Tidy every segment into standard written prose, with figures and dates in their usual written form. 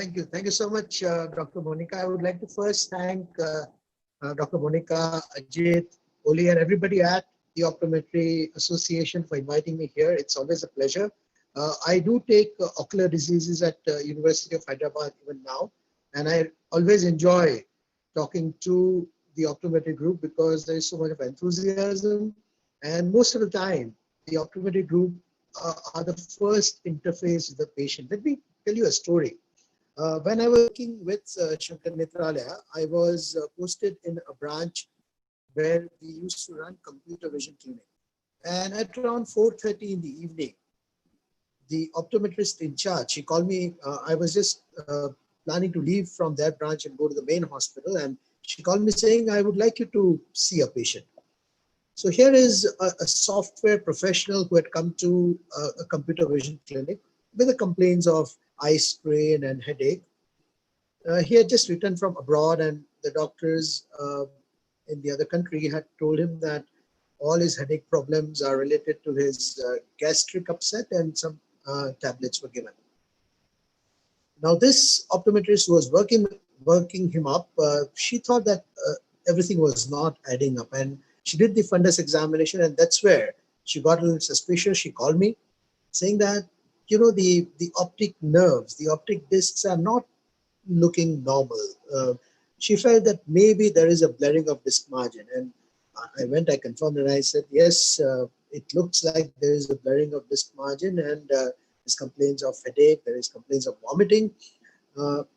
Thank you. Thank you so much, Dr. Monica. I would like to first thank Dr. Monica, Ajit, Oli, and everybody at the Optometry Association for inviting me here. It's always a pleasure. I do take ocular diseases at University of Hyderabad even now, and I always enjoy talking to the optometry group because there is so much of enthusiasm, and most of the time, the optometry group are the first interface with the patient. Let me tell you a story. When I was working with Shankar Netralaya, I was posted in a branch where we used to run computer vision clinic. And at around 4:30 in the evening, the optometrist in charge, she called me. I was just planning to leave from that branch and go to the main hospital. And she called me saying, I would like you to see a patient. So here is a software professional who had come to a computer vision clinic with the complaints of eye strain and headache. He had just returned from abroad, and the doctors in the other country had told him that all his headache problems are related to his gastric upset, and some tablets were given. Now this optometrist who was working him up, she thought that everything was not adding up, and she did the fundus examination, and that's where she got a little suspicious. She called me saying that, you know, the optic nerves, the optic discs are not looking normal. She felt that maybe there is a blurring of disc margin, and I confirmed, and I said, yes, it looks like there is a blurring of disc margin, and there's complaints of headache, there is complaints of vomiting.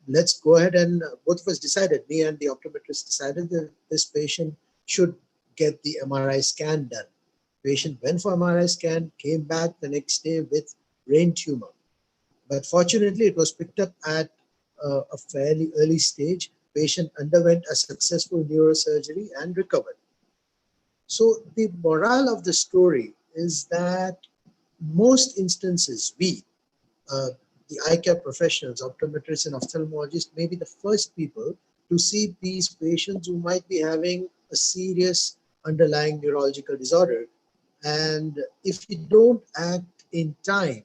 Let's go ahead, and both of us decided, me and the optometrist decided that this patient should get the MRI scan done. Patient went for MRI scan, came back the next day with brain tumor. But fortunately, it was picked up at a fairly early stage. Patient underwent a successful neurosurgery and recovered. So the moral of the story is that most instances, we, the eye care professionals, optometrists and ophthalmologists, may be the first people to see these patients who might be having a serious underlying neurological disorder. And if you don't act in time,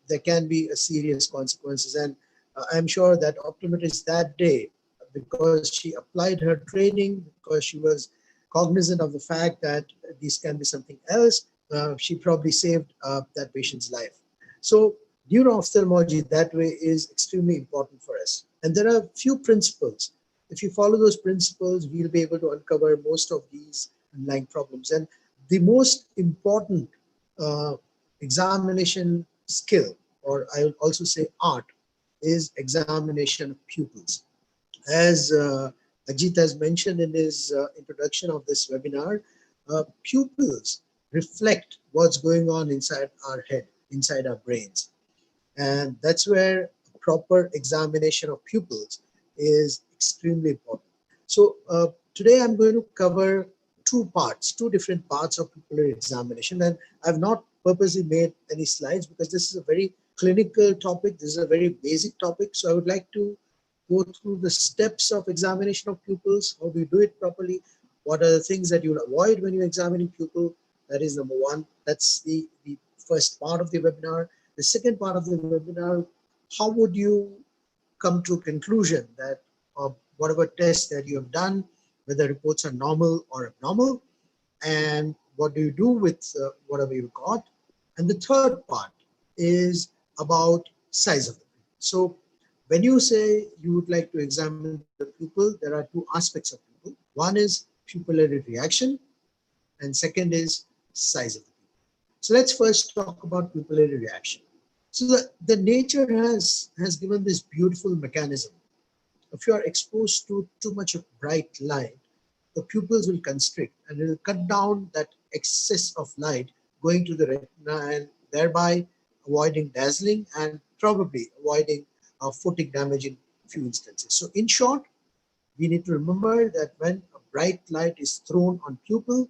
there can be a serious consequences. And I'm sure that optometrist that day, because she applied her training, because she was cognizant of the fact that this can be something else, she probably saved that patient's life. So neuro-ophthalmology that way is extremely important for us. And there are a few principles. If you follow those principles, we'll be able to uncover most of these underlying problems. And the most important examination skill, or I will also say art, is examination of pupils. As Ajit has mentioned in his introduction of this webinar, pupils reflect what's going on inside our head, inside our brains. And that's where proper examination of pupils is extremely important. So today I'm going to cover two different parts of pupillary examination. And I've not purposely made any slides because this is a very clinical topic. This is a very basic topic. So I would like to go through the steps of examination of pupils, how do you do it properly, what are the things that you'll avoid when you're examining pupil. That is number one. That's the first part of the webinar. The second part of the webinar, how would you come to a conclusion that whatever test that you have done, whether reports are normal or abnormal, and what do you do with whatever you got. And the third part is about size of the pupil. So when you say you would like to examine the pupil, there are two aspects of pupil. One is pupillary reaction, and second is size of the pupil. So let's first talk about pupillary reaction. So the nature has given this beautiful mechanism. If you are exposed to too much of bright light, the pupils will constrict and it will cut down that excess of light going to the retina, and thereby avoiding dazzling and probably avoiding photic damage in few instances. So in short, we need to remember that when a bright light is thrown on pupil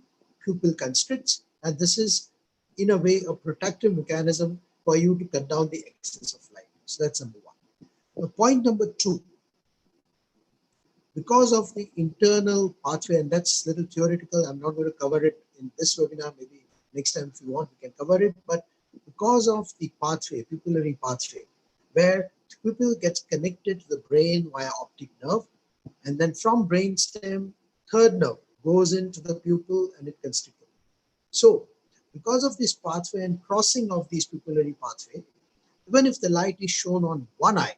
constricts, and this is in a way a protective mechanism for you to cut down the excess of light. So that's number one. Point number two, because of the internal pathway, and that's a little theoretical, I'm not going to cover it in this webinar, maybe next time if you want we can cover it, but because of the pathway, pupillary pathway, where Pupil gets connected to the brain via optic nerve, and then from brainstem, third nerve goes into the pupil and it constricts. So, because of this pathway and crossing of these pupillary pathway, even if the light is shown on one eye,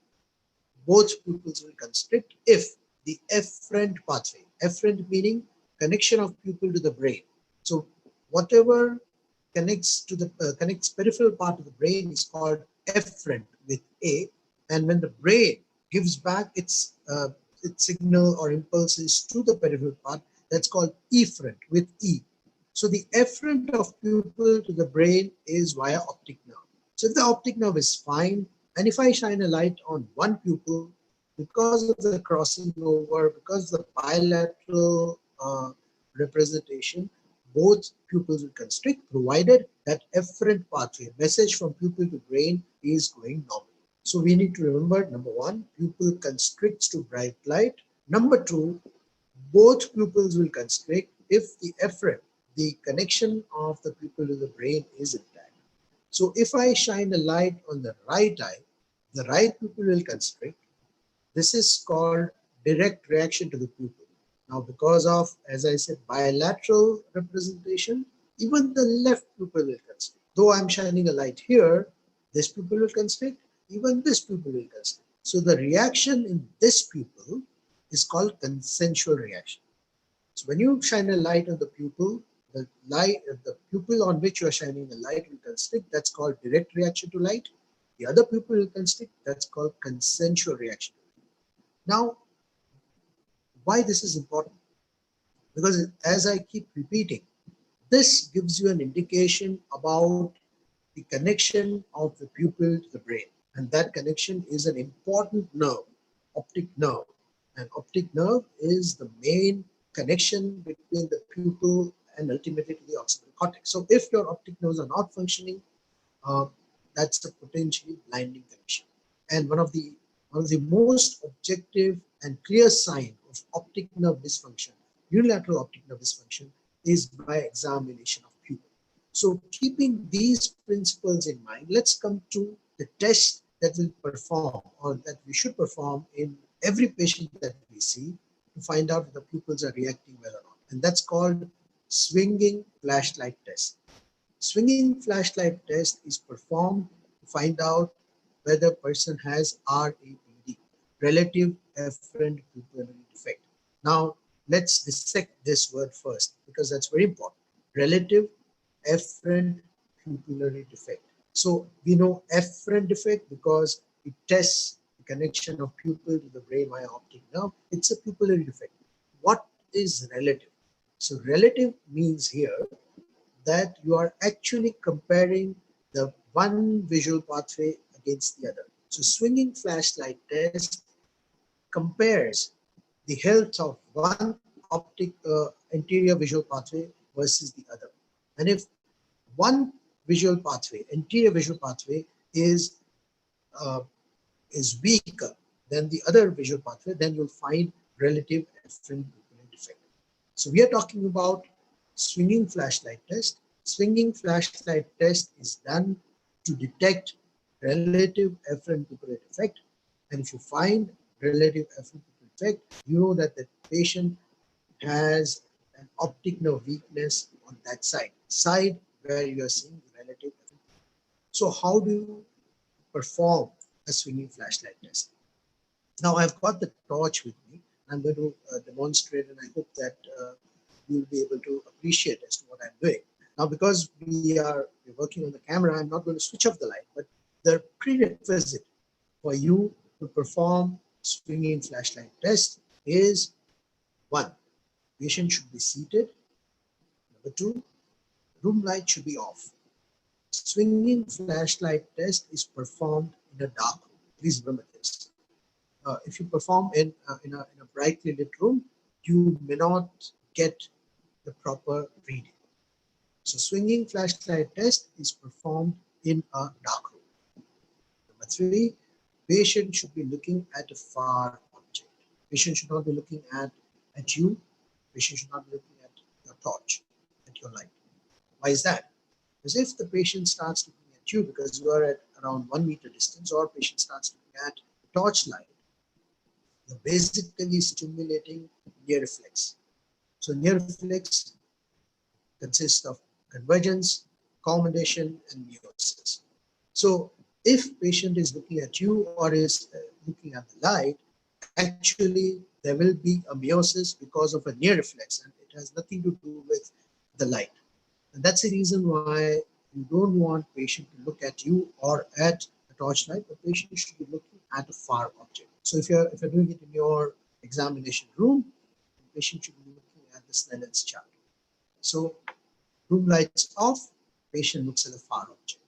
both pupils will constrict if the efferent pathway, efferent meaning connection of pupil to the brain. So, whatever connects to the connects peripheral part of the brain is called efferent with A, and when the brain gives back its signal or impulses to the peripheral part, that's called efferent with E. So the efferent of pupil to the brain is via optic nerve. So if the optic nerve is fine, and if I shine a light on one pupil, because of the crossing over, because of the bilateral representation, both pupils will constrict, provided that efferent pathway, message from pupil to brain, is going normal. So we need to remember, number one, pupil constricts to bright light. Number two, both pupils will constrict if the efferent, the connection of the pupil to the brain, is intact. So if I shine a light on the right eye, the right pupil will constrict. This is called direct reaction to the pupil. Now, because of, as I said, bilateral representation, even the left pupil will constrict. Though I'm shining a light here, this pupil will constrict, even this pupil will constrict. So the reaction in this pupil is called consensual reaction. So when you shine a light on the pupil on which you are shining the light will constrict. That's called direct reaction to light. The other pupil will constrict. That's called consensual reaction. Now, why this is important? Because as I keep repeating, this gives you an indication about the connection of the pupil to the brain. And that connection is an important nerve, optic nerve. And optic nerve is the main connection between the pupil and ultimately to the occipital cortex. So if your optic nerves are not functioning, that's a potentially blinding condition. And one of the most objective and clear sign of optic nerve dysfunction, unilateral optic nerve dysfunction, is by examination of pupil. So keeping these principles in mind, let's come to the test that we'll perform, or that we should perform in every patient that we see, to find out if the pupils are reacting well or not. And that's called swinging flashlight test. Swinging flashlight test is performed to find out whether a person has RAPD, relative efferent pupillary defect. Now, let's dissect this word first, because that's very important. Relative efferent pupillary defect. So we know efferent defect because it tests the connection of pupil to the brain via optic nerve. It's a pupillary defect. What is relative? So relative means here that you are actually comparing the one visual pathway against the other. So swinging flashlight test compares the health of one optic anterior visual pathway versus the other. And if one visual pathway, anterior visual pathway, is weaker than the other visual pathway, then you'll find relative efferent pupillary defect. So we are talking about swinging flashlight test. Swinging flashlight test is done to detect relative efferent pupillary defect. And if you find relative efferent pupillary defect, you know that the patient has an optic nerve weakness on that side where you are seeing the relative efferent. So how do you perform a swinging flashlight test? Now I've got the torch with me. I'm going to demonstrate, and I hope that you'll be able to appreciate as to what I'm doing. Now, because we're working on the camera, I'm not going to switch off the light, but the prerequisite for you to perform swinging flashlight test is: 1, patient should be seated. Number 2, room light should be off. Swinging flashlight test is performed in a dark room. Please remember this. If you perform in a brightly lit room, you may not get the proper reading. So swinging flashlight test is performed in a dark room. Number 3, patient should be looking at a far object. Patient should not be looking at you. Patient should not be looking at your torch, at your light. Why is that? Because if the patient starts looking at you because you are at around 1 meter distance, or patient starts looking at torchlight, you're basically stimulating near reflex. So near reflex consists of convergence, accommodation, and meiosis. So if patient is looking at you or is looking at the light, actually there will be a meiosis because of a near reflex, and it has nothing to do with the light. And that's the reason why you don't want patient to look at you or at a torchlight. The patient should be looking at a far object. So if you're doing it in your examination room, the patient should be looking at the Snellen's chart. So room lights off, patient looks at a far object.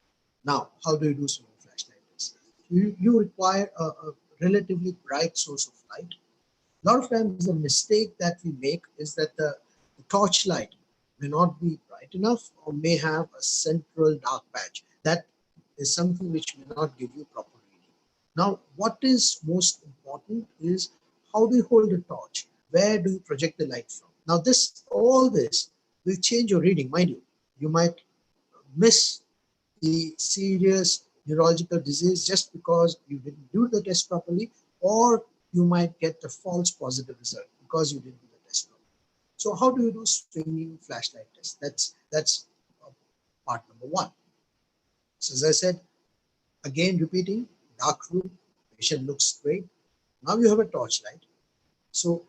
Now, how do you do swinging flashlight test? You require a relatively bright source of light. A lot of times the mistake that we make is that the torchlight may not be bright enough or may have a central dark patch. That is something which may not give you proper reading. Now, what is most important is how do you hold a torch? Where do you project the light from? Now, all this will change your reading, mind you. You might miss the serious neurological disease just because you didn't do the test properly, or you might get a false positive result because you didn't do the test properly. So how do you do swinging flashlight test? That's part number one. So as I said, again repeating, dark room, patient looks straight. Now you have a torchlight. So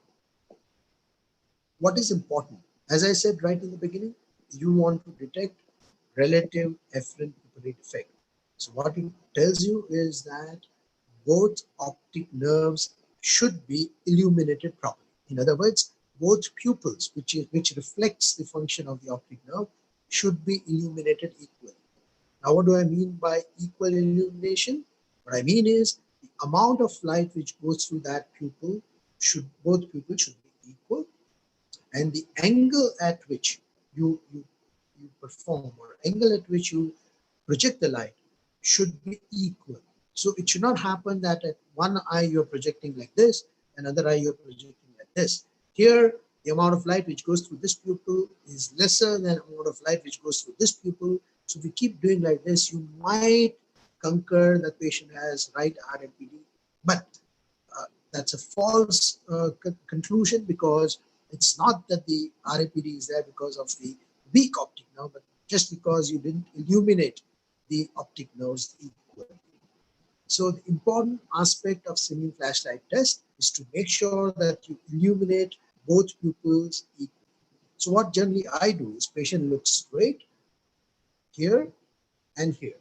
what is important? As I said right in the beginning, you want to detect relative efferent pupillary defect. So what it tells you is that both optic nerves should be illuminated properly. In other words, both pupils, which reflects the function of the optic nerve, should be illuminated equally. Now, what do I mean by equal illumination? What I mean is the amount of light which goes through that pupil both pupils should be equal, and the angle at which you perform or angle at which you project the light should be equal. So it should not happen that at one eye you're projecting like this, another eye you're projecting like this. Here, the amount of light which goes through this pupil is lesser than the amount of light which goes through this pupil. So if you keep doing like this, you might concur that patient has right RMPD, but that's a false conclusion, because it's not that the RMPD is there because of the weak optic nerve, but just because you didn't illuminate the optic nerves equally. So the important aspect of swinging flashlight test is to make sure that you illuminate both pupils equally. So what generally I do is patient looks straight here and here,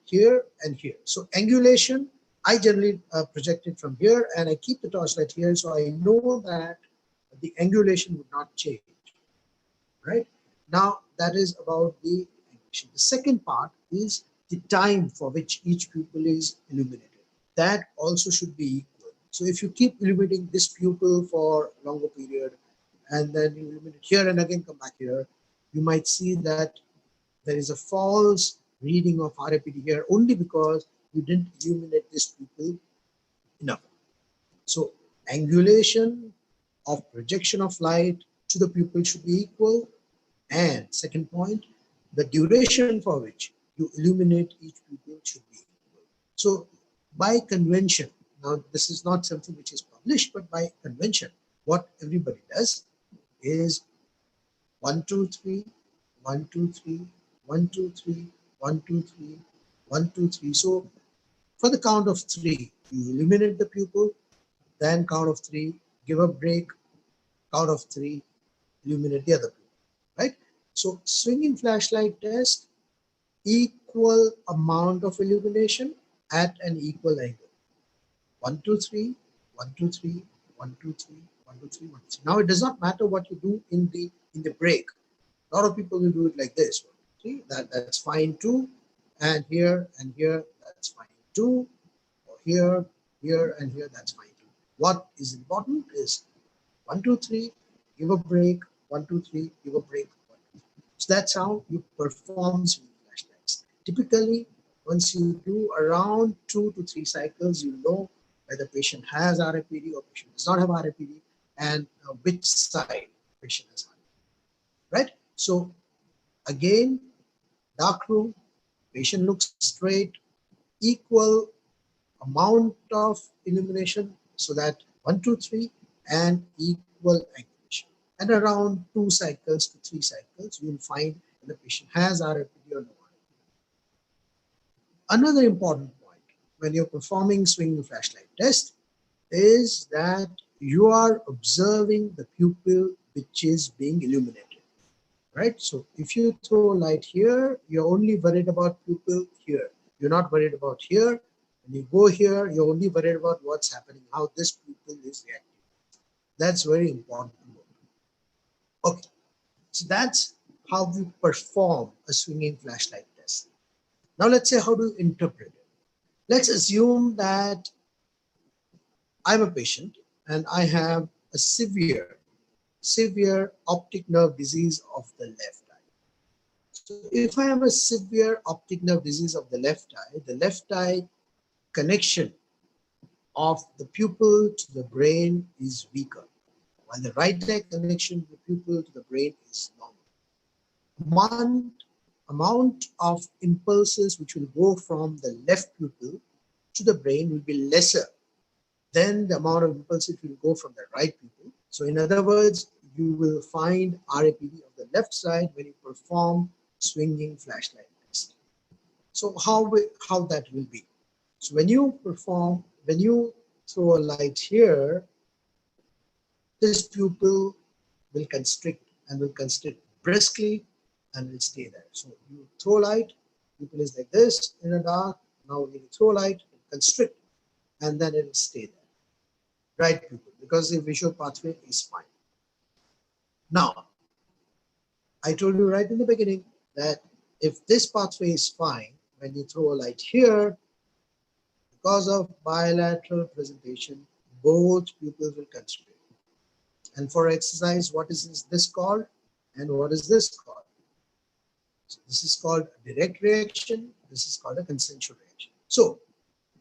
here and here. So angulation, I generally project it from here, and I keep the torchlight here, so I know that the angulation would not change. Right? Now that is about the angulation. The second part is the time for which each pupil is illuminated. That also should be equal. So if you keep illuminating this pupil for a longer period, and then you illuminate here and again come back here, you might see that there is a false reading of RAPD here only because you didn't illuminate this pupil enough. So angulation of projection of light to the pupil should be equal. And second point, the duration for which you illuminate each pupil should be equal. So by convention, now this is not something which is published, but by convention, what everybody does is 1, 2, 3, 1, 2, 3, 1, 2, 3, 1, 2, 3, 1, 2, 3. So for the count of 3, you illuminate the pupil, then count of 3, give a break, count of 3, illuminate the other pupil, right? So swinging flashlight test, equal amount of illumination at an equal angle. 1, 2, 3, 1, 2, 3, 1, 2, 3, 1, 2, 3, 1, 2, 3. Now it does not matter what you do in the break. A lot of people will do it like this. 1, 2, 3, that's fine too. And here, that's fine too. Or here, and here, that's fine too. What is important is 1, 2, 3, give a break, 1, 2, 3, give a break. 1, 2, 3. So that's how you perform swinging flashlights. Typically, once you do around 2 to 3 cycles, you know whether patient has RAPD or patient does not have RAPD, and which side patient has RAPD, right? So again, dark room, patient looks straight, equal amount of illumination, so that 1, 2, 3 and equal angulation. And around 2 cycles to 3 cycles, you will find the patient has RAPD or no RAPD. Another important point when you're performing swinging flashlight test is that you are observing the pupil which is being illuminated, right? So if you throw light here, you're only worried about pupil here. You're not worried about here. When you go here, you're only worried about what's happening, how this pupil is reacting. That's very important to note. Okay, so that's how we perform a swinging flashlight test. Now let's say how to interpret it. Let's assume that I'm a patient and I have a severe optic nerve disease of the left eye. So if I have a severe optic nerve disease of the left eye connection of the pupil to the brain is weaker, while the right eye connection of the pupil to the brain is normal. Amount of impulses which will go from the left pupil to the brain will be lesser than the amount of impulses which will go from the right pupil. So in other words, you will find RAPD of the left side when you perform swinging flashlight test. So how that will be? So when you throw a light here, this pupil will constrict and will constrict briskly and will stay there. So you throw light, pupil is like this in the dark. Now when you throw light, it will constrict and then it will stay there. Right pupil, because the visual pathway is fine. Now, I told you right in the beginning that if this pathway is fine, when you throw a light here, because of bilateral presentation, both pupils will constrict. And for exercise, what is this called? And what is this called? So this is called a direct reaction. This is called a consensual reaction. So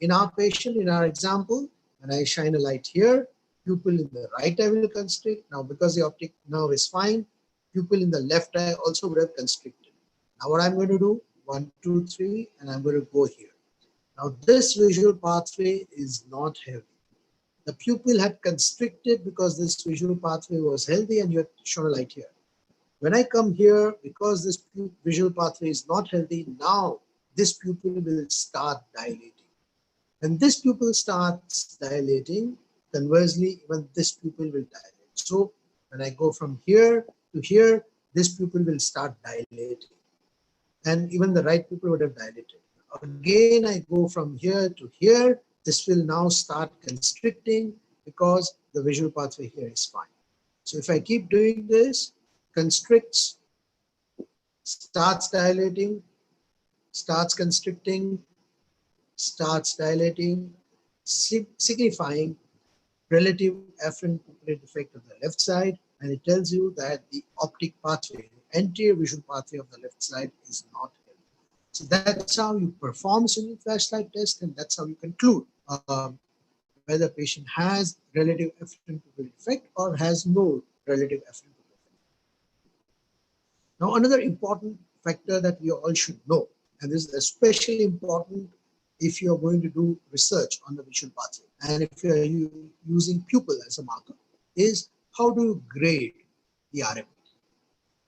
in our patient, in our example, when I shine a light here, pupil in the right eye will constrict. Now, because the optic nerve is fine, pupil in the left eye also would have constricted. Now, what I'm going to do, 1, 2, 3, and I'm going to go here. Now, this visual pathway is not healthy. The pupil had constricted because this visual pathway was healthy and you had shown a light here. When I come here, because this visual pathway is not healthy, now this pupil will start dilating. When this pupil starts dilating, conversely, even this pupil will dilate. So when I go from here to here, this pupil will start dilating. And even the right pupil would have dilated. Again, I go from here to here. This will now start constricting because the visual pathway here is fine. So if I keep doing this, constricts, starts dilating, starts constricting, starts dilating, signifying relative afferent pupillary defect of the left side, and it tells you that the optic pathway, the anterior visual pathway of the left side is not healthy. So that's how you perform swinging flashlight test, and that's how you conclude whether the patient has relative afferent pupillary defect or has no relative afferent pupillary defect. Now, another important factor that we all should know, and this is especially important if you are going to do research on the visual pathway and if you are using pupil as a marker, is how do you grade the RAPD?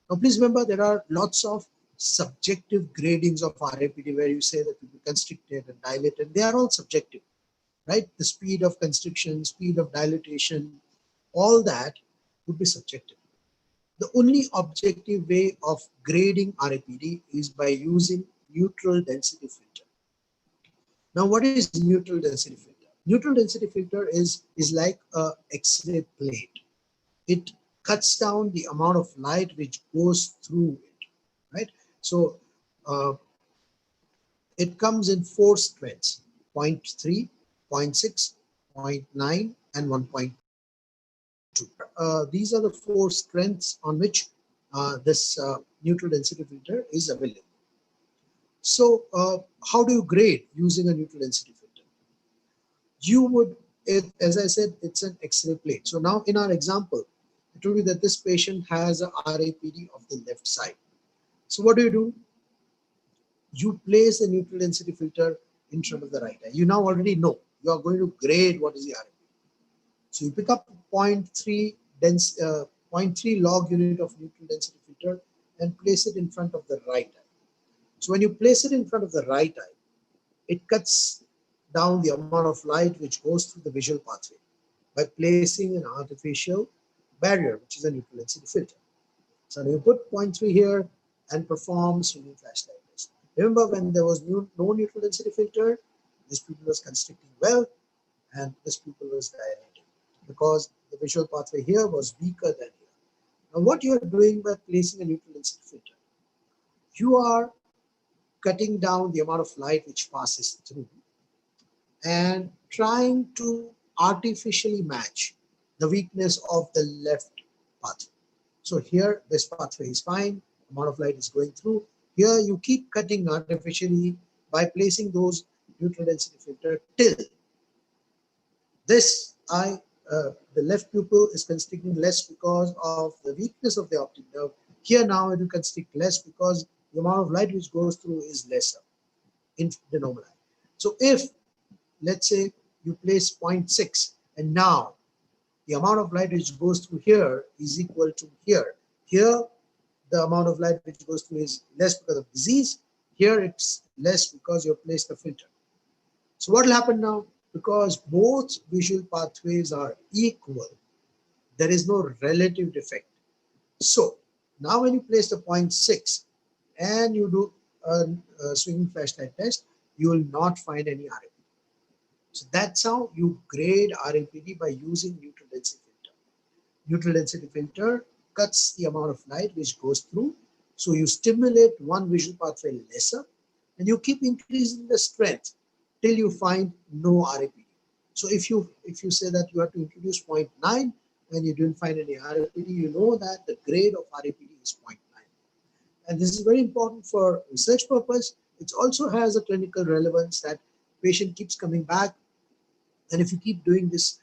Now, please remember there are lots of subjective gradings of RAPD where you say that people constricted and dilated. They are all subjective, right? The speed of constriction, speed of dilatation, all that would be subjective. The only objective way of grading RAPD is by using neutral density filter. Now, what is neutral density filter? Neutral density filter is like a X-ray plate. It cuts down the amount of light which goes through it, right? So it comes in 4 strengths: 0.3, 0.6, 0.9, and 1.2. These are the 4 strengths on which this neutral density filter is available. So how do you grade using a neutral density filter? You would, as I said, it's an X-ray plate. So now in our example, I told you that this patient has a RAPD of the left side. So what do? You place a neutral density filter in front of the right eye. You now already know. You are going to grade what is the RMPD. So you pick up 0.3 log unit of neutral density filter and place it in front of the right eye. So when you place it in front of the right eye, it cuts down the amount of light which goes through the visual pathway by placing an artificial barrier, which is a neutral density filter. So you put 0.3 here and perform swinging flashlight test. Remember, when there was no neutral density filter, this pupil was constricting well and this pupil was dilating because the visual pathway here was weaker than here. Now what you are doing by placing a neutral density filter, you are cutting down the amount of light which passes through and trying to artificially match the weakness of the left pathway. So here this pathway is fine, amount of light is going through. Here you keep cutting artificially by placing those neutral density filter till this eye, the left pupil is constricting less because of the weakness of the optic nerve. Here now it will constrict less because the amount of light which goes through is lesser in the normal eye. So if, let's say, you place 0.6 and now the amount of light which goes through here is equal to here. Here, the amount of light which goes through is less because of disease. Here, it's less because you have placed the filter. So what will happen now? Because both visual pathways are equal, there is no relative defect. So now when you place the 0.6 and you do a swinging flashlight test, you will not find any RMPD. So that's how you grade RMPD, by using neutral density filter. Neutral density filter cuts the amount of light which goes through. So you stimulate one visual pathway lesser and you keep increasing the strength till you find no RMPD. So if you say that you have to introduce 0.9 and you didn't find any RMPD, you know that the grade of RMPD is 0.9. And this is very important for research purpose. It also has a clinical relevance that patient keeps coming back. And if you keep doing this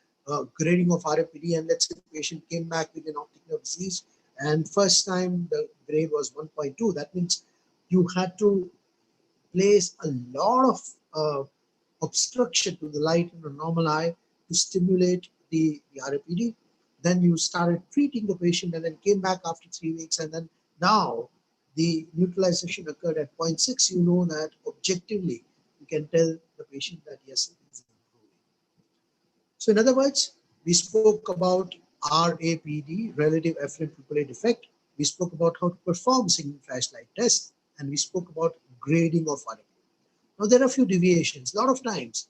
grading of RMPD, and let's say the patient came back with an optic nerve disease and first time the grade was 1.2, that means you had to place a lot of obstruction to the light in a normal eye to stimulate the RMPD. Then you started treating the patient and then came back after 3 weeks, and then now the neutralization occurred at 0.6. You know that objectively you can tell the patient that yes, it is improving. So in other words, we spoke about RAPD, relative afferent pupillary defect. We spoke about how to perform swinging flashlight test, and we spoke about grading of RAPD. Now there are a few deviations. A lot of times,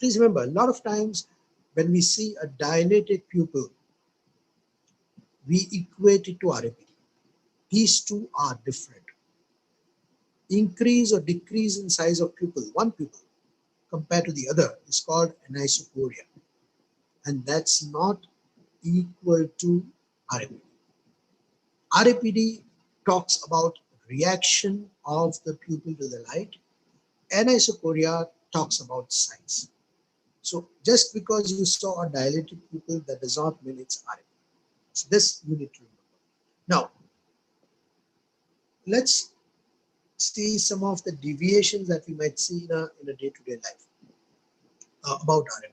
please remember, a lot of times when we see a dilated pupil, we equate it to RAPD. These two are different. Increase or decrease in size of pupil, one pupil compared to the other, is called anisocoria, and that's not equal to RAPD. RAPD talks about reaction of the pupil to the light. Anisocoria talks about size. So just because you saw a dilated pupil, that does not mean it's RAPD. So this you need to remember. Now, let's see some of the deviations that we might see in a day-to-day life about RAPD.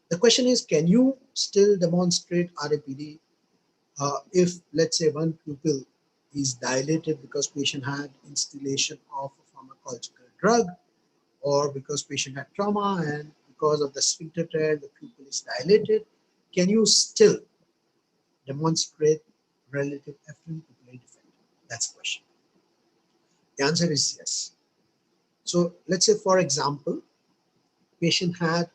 The question is, can you still demonstrate RAPD if, let's say, one pupil is dilated because patient had instillation of a pharmacological drug, or because patient had trauma and because of the sphincter tear, the pupil is dilated? Can you still demonstrate relative afferent pupillary defect? That's the question. The answer is yes. So let's say, for example, patient had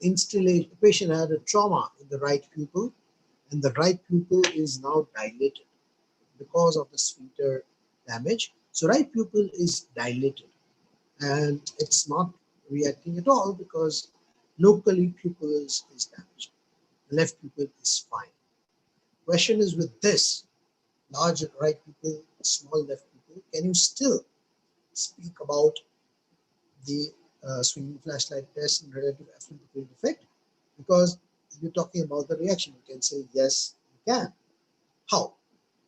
a trauma in the right pupil, and the right pupil is now dilated because of the sphincter damage. So right pupil is dilated and it's not reacting at all because locally pupil is damaged. The left pupil is fine. Question is, with this large right pupil, small left pupil, can you still speak about the swinging flashlight test and relative afferent pupillary defect? Because you're talking about the reaction, you can say yes, you can. How?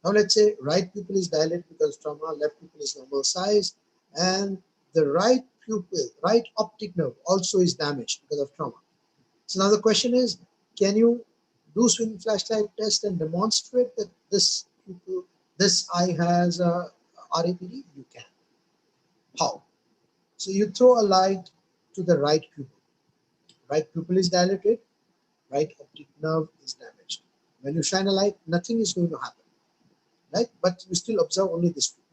Now let's say right pupil is dilated because trauma, left pupil is normal size, and the right pupil, right optic nerve also is damaged because of trauma. So now the question is, can you do swinging flashlight test and demonstrate that this pupil, this eye has a RAPD? You can. How? So you throw a light to the right pupil. Right pupil is dilated, right optic nerve is damaged. When you shine a light, nothing is going to happen, right? But you still observe only this pupil.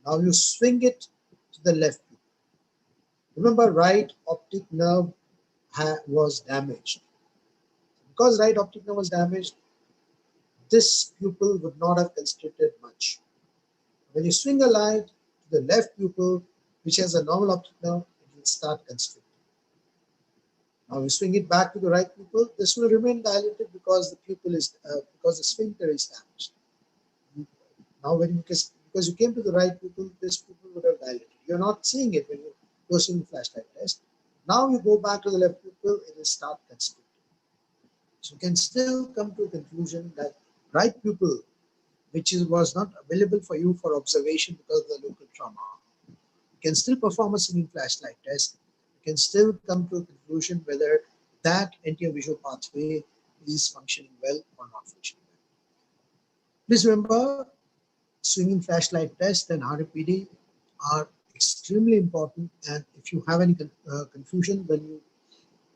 Now you swing it to the left pupil. Remember, right optic nerve was damaged. Because right optic nerve was damaged, this pupil would not have constricted much. When you swing a light to the left pupil, which has a normal optic nerve, it will start constricting. Now you swing it back to the right pupil, this will remain dilated because the pupil is because the sphincter is damaged. Now because you came to the right pupil, this pupil would have dilated. You're not seeing it when you're doing flashlight test. Now you go back to the left pupil, it will start constricting. So you can still come to a conclusion that right pupil, which was not available for you for observation because of the local trauma, you can still perform a swinging flashlight test. You can still come to a conclusion whether that anterior visual pathway is functioning well or not functioning well. Please remember, swinging flashlight test and RAPD are extremely important, and if you have any confusion when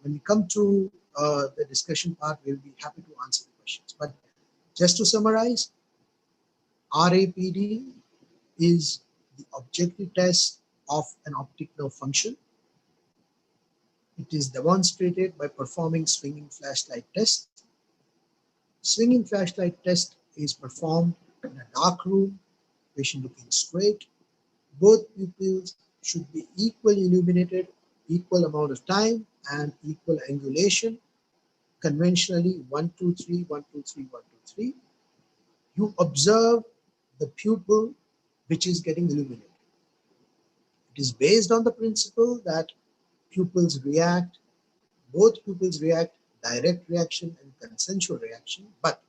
we come to the discussion part, we'll be happy to answer the questions. But just to summarize, RAPD is the objective test of an optic nerve function. It is demonstrated by performing swinging flashlight test. Swinging flashlight test is performed in a dark room, patient looking straight. Both pupils should be equally illuminated, equal amount of time, and equal angulation. Conventionally 1, 2, 3, 1, 2, 3, 1, 2, 3. You observe the pupil which is getting illuminated. It is based on the principle that pupils react, both pupils react, direct reaction and consensual reaction, but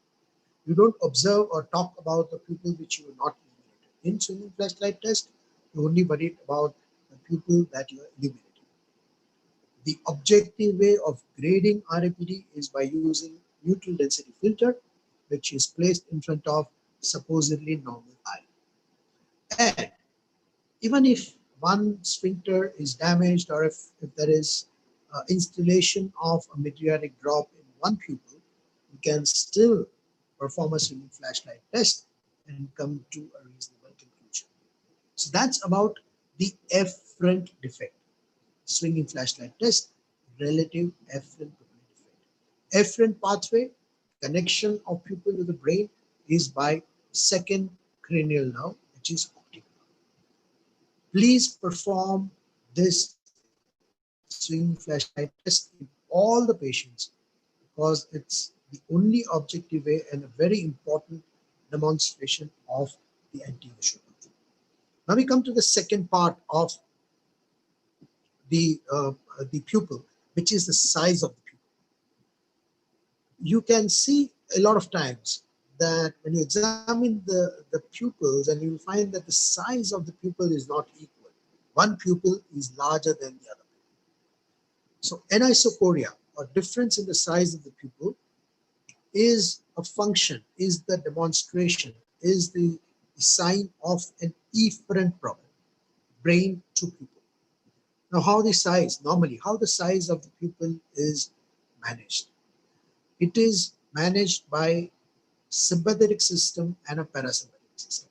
you don't observe or talk about the pupil which you are not illuminated. In swinging flashlight test, you only worry about the pupil that you are illuminating. The objective way of grading RAPD is by using neutral density filter, which is placed in front of supposedly normal eye. And even if one sphincter is damaged, or if there is installation of a mydriatic drop in one pupil, you can still perform a swinging flashlight test and come to a reasonable conclusion. So that's about the efferent defect. Swinging flashlight test, relative efferent pupillary defect. Efferent pathway, connection of pupil to the brain is by second cranial nerve, which is optic nerve. Please perform this swinging flashlight test in all the patients because it's the only objective way and a very important demonstration of the anti-visual pathway. Now we come to the second part of the pupil, which is the size of the pupil. You can see a lot of times that when you examine the pupils, and you will find that the size of the pupil is not equal. One pupil is larger than the other. So anisocoria, or difference in the size of the pupil, is a function, is the demonstration, is the sign of an efferent problem, brain to pupil. Now, how the size of the pupil is managed? It is managed by sympathetic system and a parasympathetic system.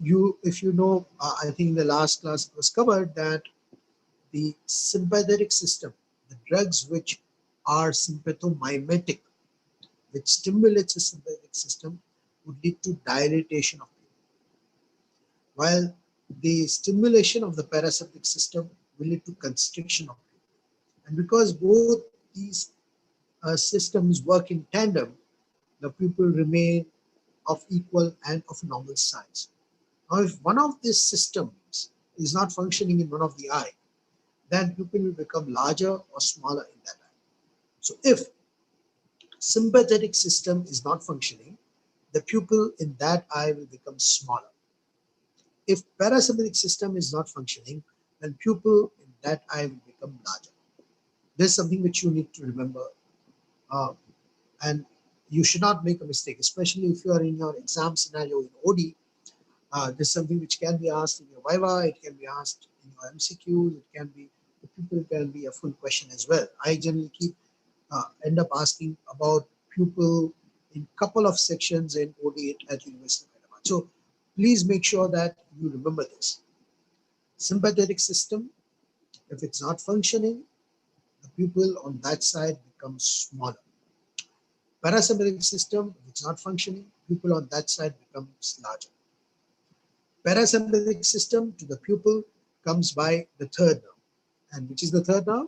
If you know, I think in the last class it was covered that the sympathetic system, the drugs which are sympathomimetic, which stimulates the sympathetic system, would lead to dilatation of pupil, while the stimulation of the parasympathetic system will lead to constriction of pupil. And because both these systems work in tandem, the pupil remain of equal and of normal size. Now, if one of these systems is not functioning in one of the eye, then pupil will become larger or smaller in that eye. So if sympathetic system is not functioning, the pupil in that eye will become smaller. If parasympathetic system is not functioning, then pupil in that eye will become larger. This is something which you need to remember, and you should not make a mistake, especially if you are in your exam scenario in OD. This is something which can be asked in your Viva, it can be asked in your MCQs, it can be, the pupil can be a full question as well. I generally end up asking about pupil in couple of sections in OD at University of Hyderabad. So please make sure that you remember this. Sympathetic system, if it's not functioning, the pupil on that side becomes smaller. Parasympathetic system, if it's not functioning, pupil on that side becomes larger. Parasympathetic system to the pupil comes by the third nerve. And which is the third nerve?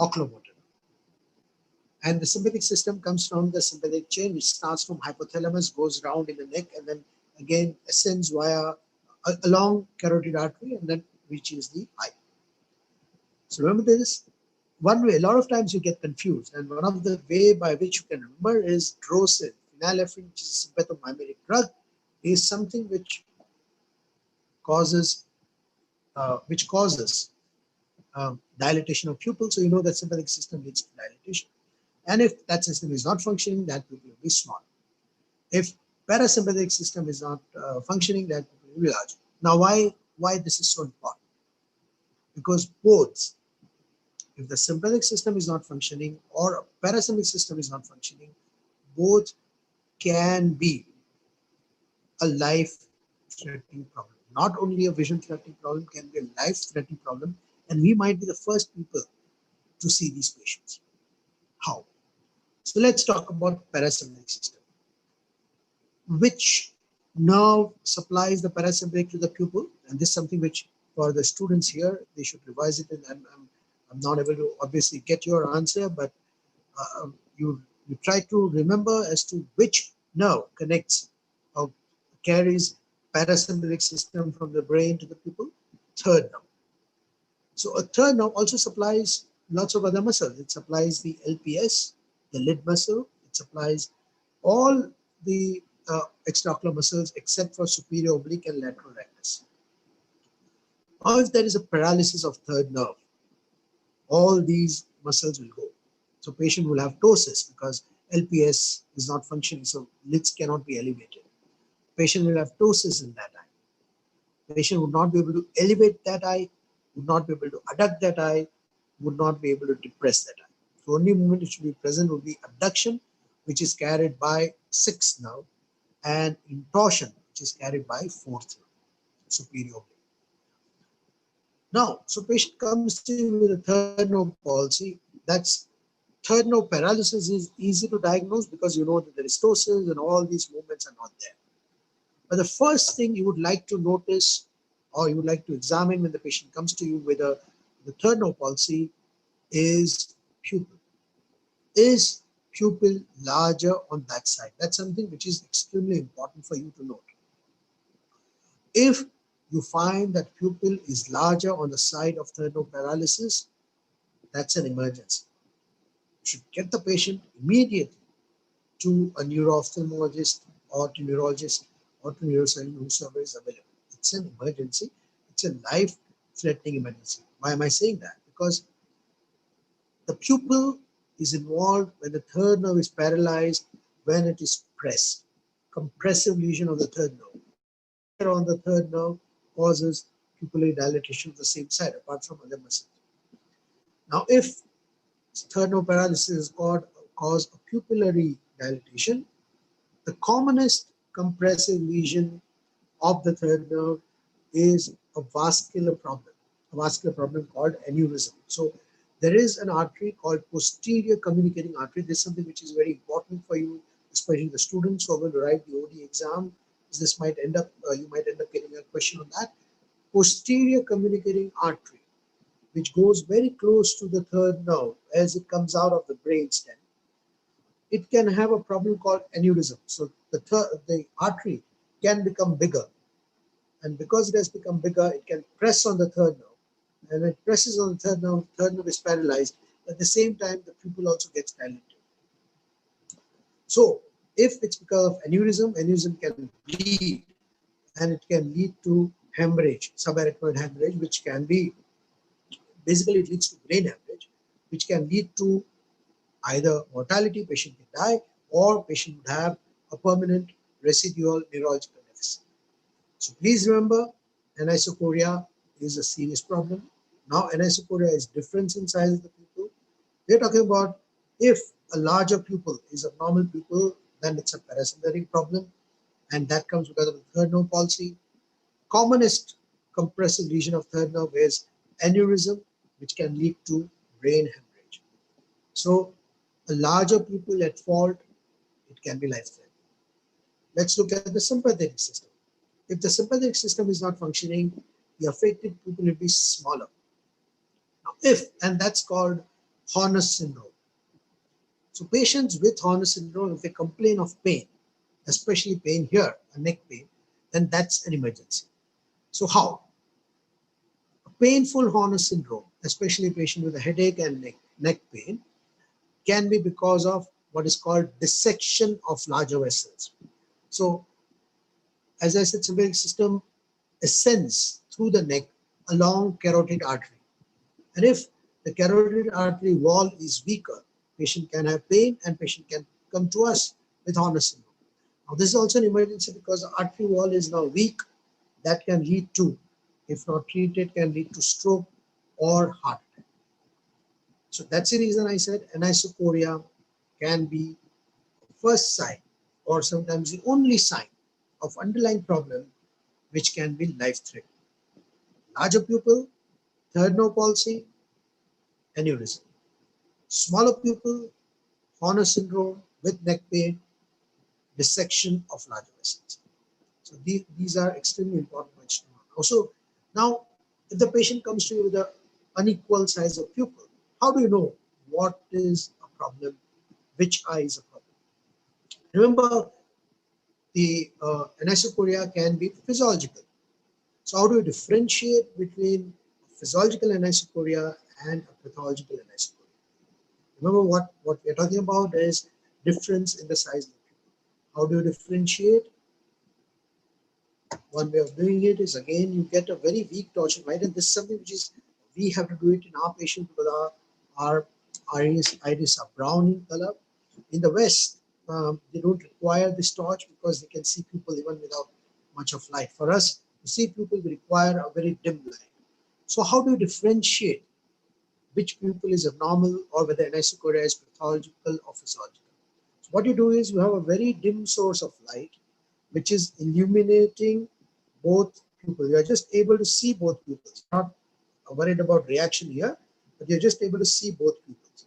Oculomotor. And the sympathetic system comes from the sympathetic chain, which starts from hypothalamus, goes round in the neck, and then again ascends via along carotid artery, and then reaches the eye. So remember this. One way, a lot of times you get confused, and one of the way by which you can remember is drosin, phenylephrine, which is a sympathomimeric drug, is something which causes dilatation of pupil. So you know that sympathetic system leads to dilatation. And if that system is not functioning, that pupil will be small. If parasympathetic system is not functioning, that pupil will be large. Now, why this is so important? Because both, if the sympathetic system is not functioning or a parasympathetic system is not functioning, both can be a life-threatening problem. Not only a vision-threatening problem, can be a life-threatening problem, and we might be the first people to see these patients. How? So let's talk about parasympathetic system. Which nerve supplies the parasympathetic to the pupil? And this is something which for the students here, they should revise it, and I'm not able to obviously get your answer, but you try to remember as to which nerve connects or carries parasympathetic system from the brain to the pupil. Third nerve. So a third nerve also supplies lots of other muscles. It supplies the LPS, the lid muscle. It supplies all the extraocular muscles except for superior oblique and lateral rectus. Now, if there is a paralysis of third nerve, all these muscles will go. So patient will have ptosis because LPS is not functioning, so lids cannot be elevated. Patient will have ptosis in that eye. Patient would not be able to elevate that eye, would not be able to adduct that eye, would not be able to depress that eye. The only movement which will be present would be abduction, which is carried by sixth nerve, and intorsion, which is carried by fourth nerve, superior oblique. Now, so patient comes to you with a third nerve palsy. That's third nerve paralysis is easy to diagnose because you know that there is ptosis and all these movements are not there. But the first thing you would like to notice or you would like to examine when the patient comes to you with the third nerve palsy is pupil. Is pupil larger on that side? That's something which is extremely important for you to note. If you find that pupil is larger on the side of third nerve paralysis, that's an emergency. You should get the patient immediately to a neuro-ophthalmologist or to neurologist or to neurosurgeon whosoever is available. It's an emergency. It's a life-threatening emergency. Why am I saying that? Because the pupil is involved when the third nerve is paralyzed, when it is pressed. Compressive lesion of the third nerve. On the third nerve causes pupillary dilatation of the same side, apart from other muscles. Now, if third nerve paralysis is cause a pupillary dilatation, the commonest compressive lesion of the third nerve is a vascular problem called aneurysm. So there is an artery called posterior communicating artery. This is something which is very important for you, especially the students who are going to write the OD exam. This might end up, you might end up getting a question on that. Posterior communicating artery, which goes very close to the third nerve as it comes out of the brainstem. It can have a problem called aneurysm. So the artery can become bigger. And because it has become bigger, it can press on the third nerve. And when it presses on the third nerve is paralyzed. At the same time, the pupil also gets dilated. So if it's because of aneurysm can bleed and it can lead to hemorrhage, subarachnoid hemorrhage, which can be, basically it leads to brain hemorrhage, which can lead to either mortality, patient can die, or patient would have a permanent residual neurological deficit. So please remember, anisocoria is a serious problem. Now anisocoria is different in size of the pupil. We're talking about if a larger pupil is a normal pupil, then it's a parasympathetic problem, and that comes because of the third nerve palsy. Commonest compressive lesion of third nerve is aneurysm, which can lead to brain hemorrhage. So a larger pupil at fault, it can be life-threatening. Let's look at the sympathetic system. If the sympathetic system is not functioning, the affected pupil will be smaller. Now, and that's called Horner syndrome. So patients with Horner syndrome, if they complain of pain, especially pain here, a neck pain, then that's an emergency. So how? A painful Horner syndrome, especially a patient with a headache and neck pain, can be because of what is called dissection of larger vessels. So, as I said, sympathetic system ascends through the neck along carotid artery. And if the carotid artery wall is weaker, patient can have pain and patient can come to us with Horner syndrome. Now, this is also an emergency because the artery wall is now weak. That can lead to, if not treated, can lead to stroke or heart attack. So that's the reason I said anisocoria can be the first sign or sometimes the only sign of underlying problem which can be life-threatening. Larger pupil, third nerve palsy, aneurysm. Smaller pupil, Horner syndrome with neck pain, dissection of larger vessels. So these are extremely important points to know. Also, now if the patient comes to you with an unequal size of pupil, how do you know what is a problem, which eye is a problem? Remember, the anisocoria can be physiological. So how do you differentiate between physiological anisocoria and a pathological anisocoria? Remember what we are talking about is difference in the size of the pupil. How do you differentiate? One way of doing it is, again, you get a very weak torsion light, and this is something which is, we have to do it in our patient because our iris are brown in color. In the West, they don't require this torch because they can see pupil even without much of light. For us, to see pupil, we require a very dim light. So how do you differentiate which pupil is abnormal or whether anisocoria is pathological or physiological? So what you do is you have a very dim source of light which is illuminating both pupils. You are just able to see both pupils. Not worried about reaction here, but you're just able to see both pupils.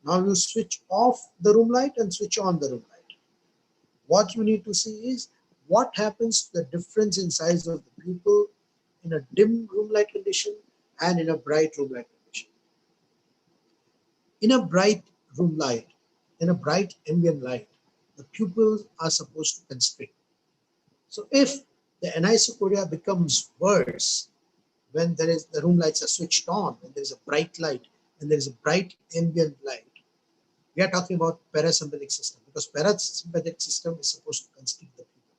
Now you switch off the room light and switch on the room light. What you need to see is what happens to the difference in size of the pupil in a dim room light condition and in a bright room light condition. In a bright room light, in a bright ambient light, the pupils are supposed to constrict. So if the anisocoria becomes worse when the room lights are switched on, when there is a bright light and there is a bright ambient light, we are talking about parasympathetic system because parasympathetic system is supposed to constrict the pupil.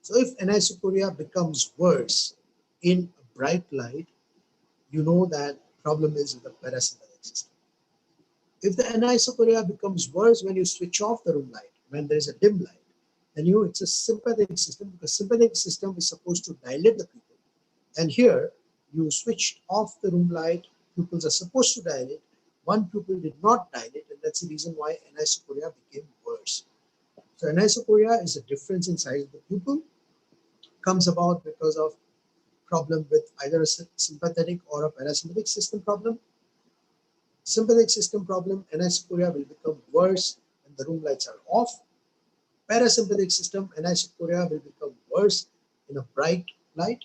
So if anisocoria becomes worse in a bright light, you know that problem is with the parasympathetic system. If the anisocoria becomes worse when you switch off the room light, when there is a dim light, then it's a sympathetic system because sympathetic system is supposed to dilate the pupil. And here you switched off the room light, pupils are supposed to dilate. One pupil did not dilate, and that's the reason why anisocoria became worse. So anisocoria is a difference in size of the pupil, comes about because of problem with either a sympathetic or a parasympathetic system problem. Sympathetic system problem, anisocoria will become worse when the room lights are off. Parasympathetic system, anisocoria will become worse in a bright light.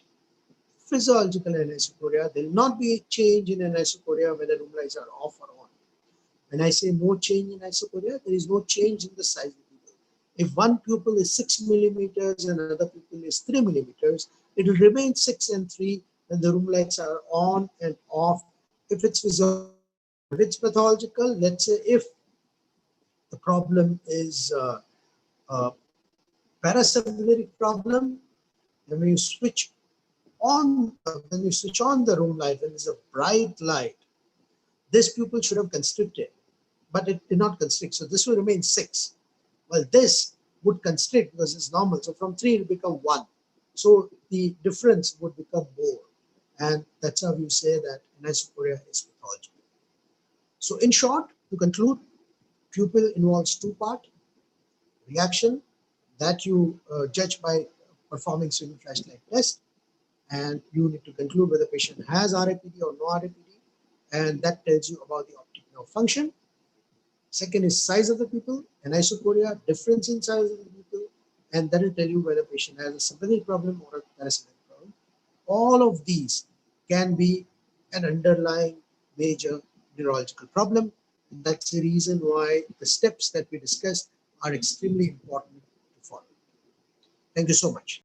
Physiological anisocoria, there will not be a change in anisocoria when the room lights are off or on. When I say no change in anisocoria, there is no change in the size of the pupil. If one pupil is 6 millimeters and another pupil is 3 millimeters, it will remain 6 and 3 when the room lights are on and off. If it's physiological, if it's pathological, let's say if the problem is parasympathetic problem, And when you switch on, the room light, when there's a bright light, this pupil should have constricted, but it did not constrict. So this will remain 6. Well, this would constrict because it's normal. So from 3 it will become 1. So the difference would become more. And that's how you say that anisocoria is pathology. So in short, to conclude, pupil involves 2 parts. Reaction that you judge by performing swimming flashlight test, and you need to conclude whether the patient has RAPD or no RAPD, and that tells you about the optic nerve function. Second is size of the pupil, anisocoria, difference in size of the pupil, and that will tell you whether the patient has a sympathetic problem or a parasympathetic problem. All of these can be an underlying major neurological problem, and that's the reason why the steps that we discussed are extremely important to follow. Thank you so much.